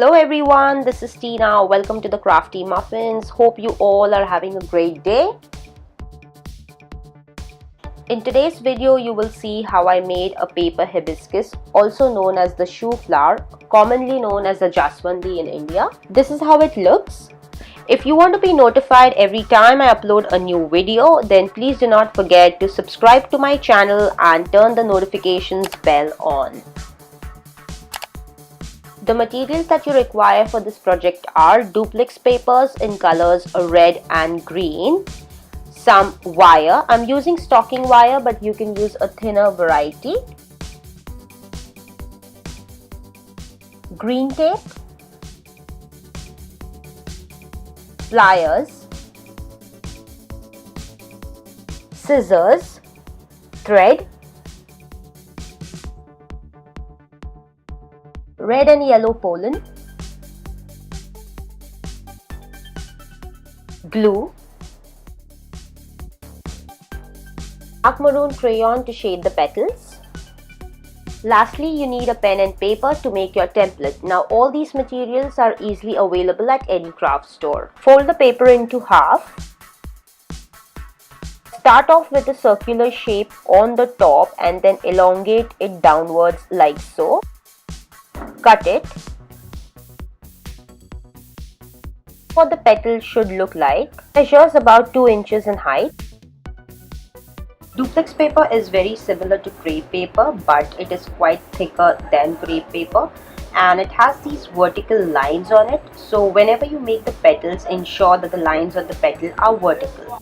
Hello everyone, this is Tina. Welcome to the Crafty Muffins. Hope you all are having a great day. In today's video, you will see how I made a paper hibiscus, also known as the shoe flower, commonly known as the Jaswandi in India. This is how it looks. If you want to be notified every time I upload a new video, then please do not forget to subscribe to my channel and turn the notifications bell on. The materials that you require for this project are duplex papers in colors red and green, some wire. I'm using stocking wire, but you can use a thinner variety, green tape, pliers, scissors, thread, red and yellow pollen, glue, dark maroon crayon to shade the petals. Lastly, you need a pen and paper to make your template. Now all these materials are easily available at any craft store. Fold the paper into half. Start off with a circular shape on the top and then elongate it downwards like so. Cut it. What the petal should look like. Measures about 2 inches in height. Duplex paper is very similar to crepe paper, but it is quite thicker than crepe paper and it has these vertical lines on it. So whenever you make the petals, ensure that the lines of the petal are vertical.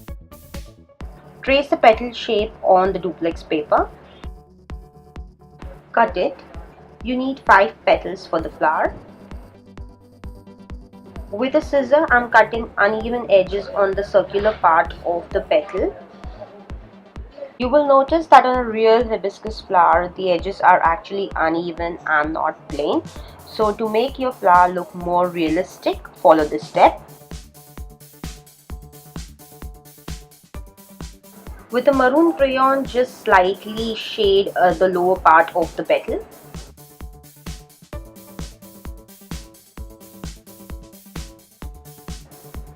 Trace the petal shape on the duplex paper. Cut it. You need 5 petals for the flower. With a scissor, I'm cutting uneven edges on the circular part of the petal. You will notice that on a real hibiscus flower, the edges are actually uneven and not plain. So to make your flower look more realistic, follow this step. With a maroon crayon, just slightly shade the lower part of the petal.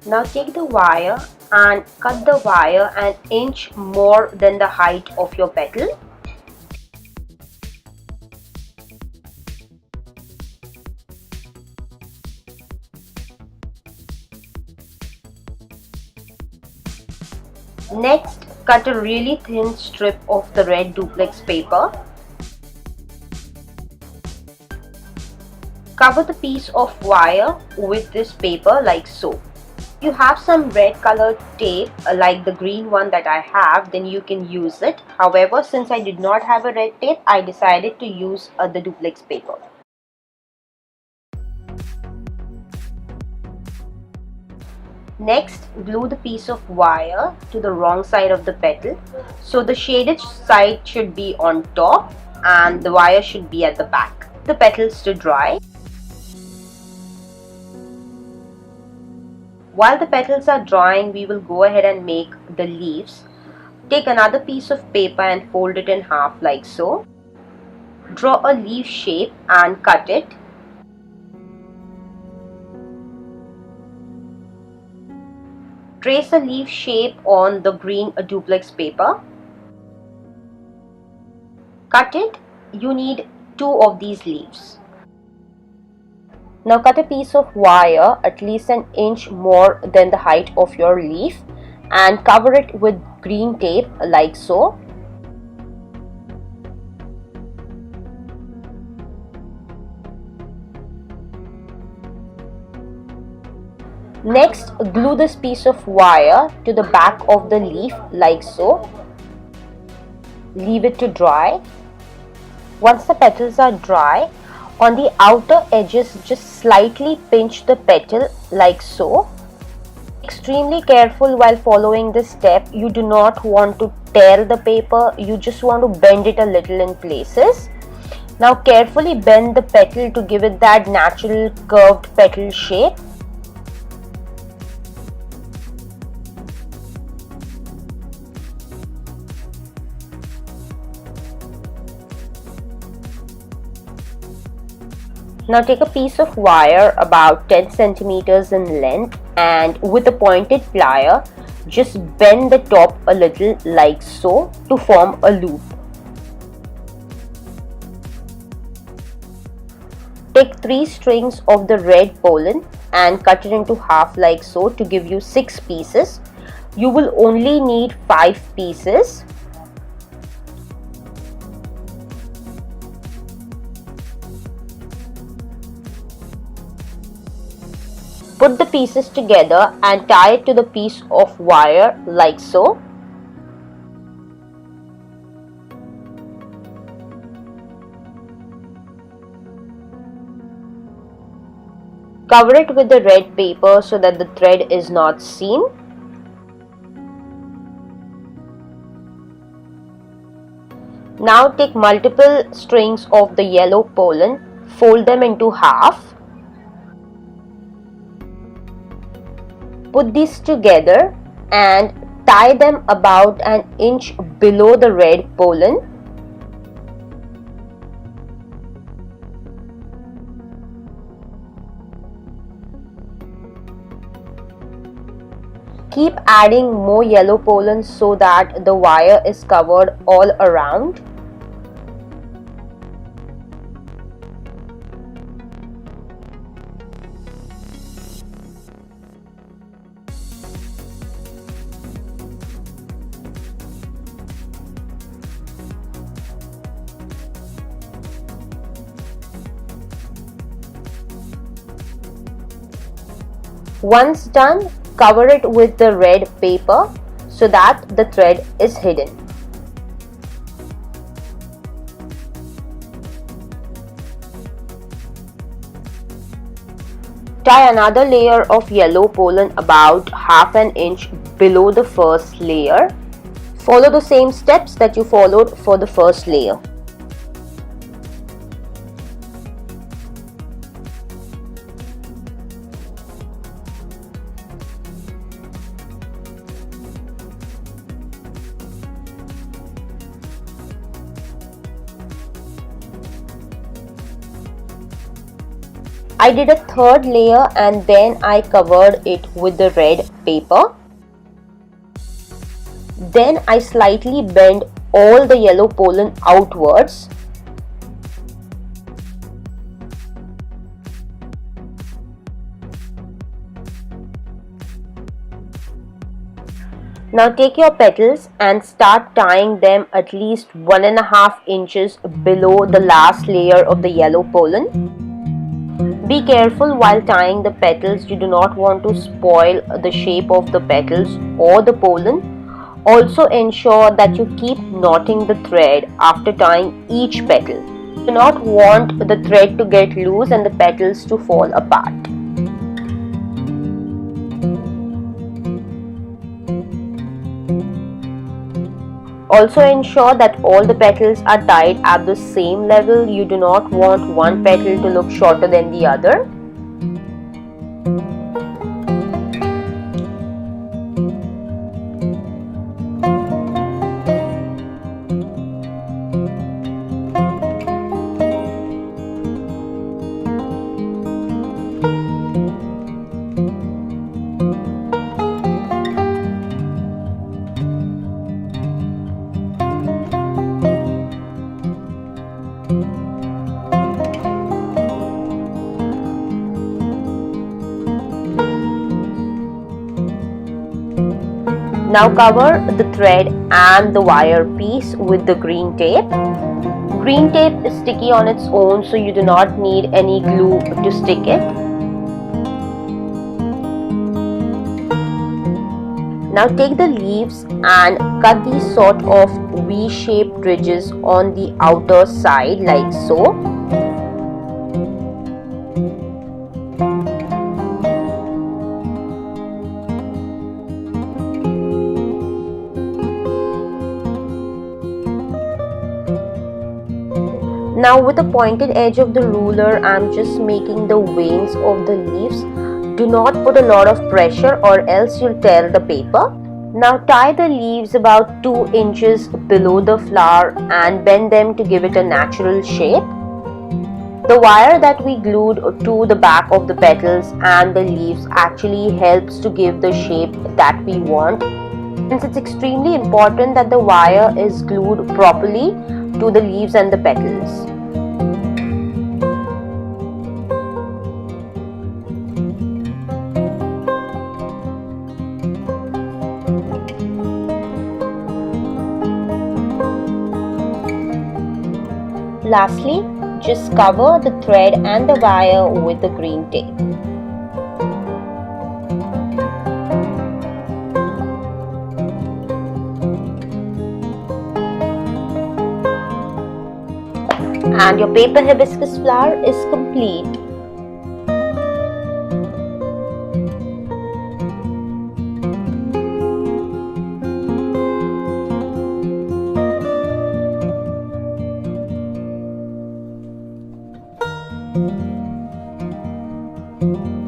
Now take the wire and cut the wire an inch more than the height of your petal. Next, cut a really thin strip of the red duplex paper. Cover the piece of wire with this paper like so. If you have some red colored tape like the green one that I have, then you can use it. However, since I did not have a red tape, I decided to use the duplex paper. Next, glue the piece of wire to the wrong side of the petal. So the shaded side should be on top and the wire should be at the back. The petals to dry. While the petals are drying, we will go ahead and make the leaves. Take another piece of paper and fold it in half like so. Draw a leaf shape and cut it. Trace a leaf shape on the green duplex paper. Cut it. You need 2 of these leaves. Now cut a piece of wire at least an inch more than the height of your leaf and cover it with green tape like so. Next, glue this piece of wire to the back of the leaf like so. Leave it to dry. Once the petals are dry, on the outer edges, just slightly pinch the petal like so. Extremely careful while following this step. You do not want to tear the paper, you just want to bend it a little in places. Now carefully bend the petal to give it that natural curved petal shape. Now take a piece of wire about 10 centimeters in length and with a pointed plier, just bend the top a little like so to form a loop. Take 3 strings of the red pollen and cut it into half like so to give you 6 pieces. You will only need 5 pieces. Put the pieces together and tie it to the piece of wire like so. Cover it with the red paper so that the thread is not seen. Now take multiple strings of the yellow pollen, fold them into half. Put these together and tie them about an inch below the red pollen. Keep adding more yellow pollen so that the wire is covered all around. Once done, cover it with the red paper so that the thread is hidden. Tie another layer of yellow pollen about half an inch below the first layer. Follow the same steps that you followed for the first layer. I did a third layer and then I covered it with the red paper. Then I slightly bend all the yellow pollen outwards. Now take your petals and start tying them at least 1.5 inches below the last layer of the yellow pollen. Be careful while tying the petals. You do not want to spoil the shape of the petals or the pollen. Also ensure that you keep knotting the thread after tying each petal. You do not want the thread to get loose and the petals to fall apart. Also ensure that all the petals are tied at the same level. You do not want one petal to look shorter than the other. Now cover the thread and the wire piece with the green tape. Green tape is sticky on its own, so you do not need any glue to stick it. Now take the leaves and cut these sort of V-shaped ridges on the outer side like so. Now with the pointed edge of the ruler, I am just making the veins of the leaves. Do not put a lot of pressure or else you'll tear the paper. Now tie the leaves about 2 inches below the flower and bend them to give it a natural shape. The wire that we glued to the back of the petals and the leaves actually helps to give the shape that we want. Hence, it's extremely important that the wire is glued properly to the leaves and the petals. Lastly, just cover the thread and the wire with the green tape. And your paper hibiscus flower is complete.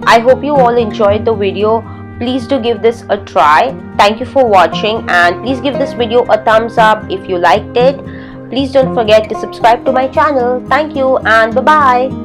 I hope you all enjoyed the video. Please do give this a try. Thank you for watching, and please give this video a thumbs up if you liked it. Please don't forget to subscribe to my channel. Thank you and bye-bye.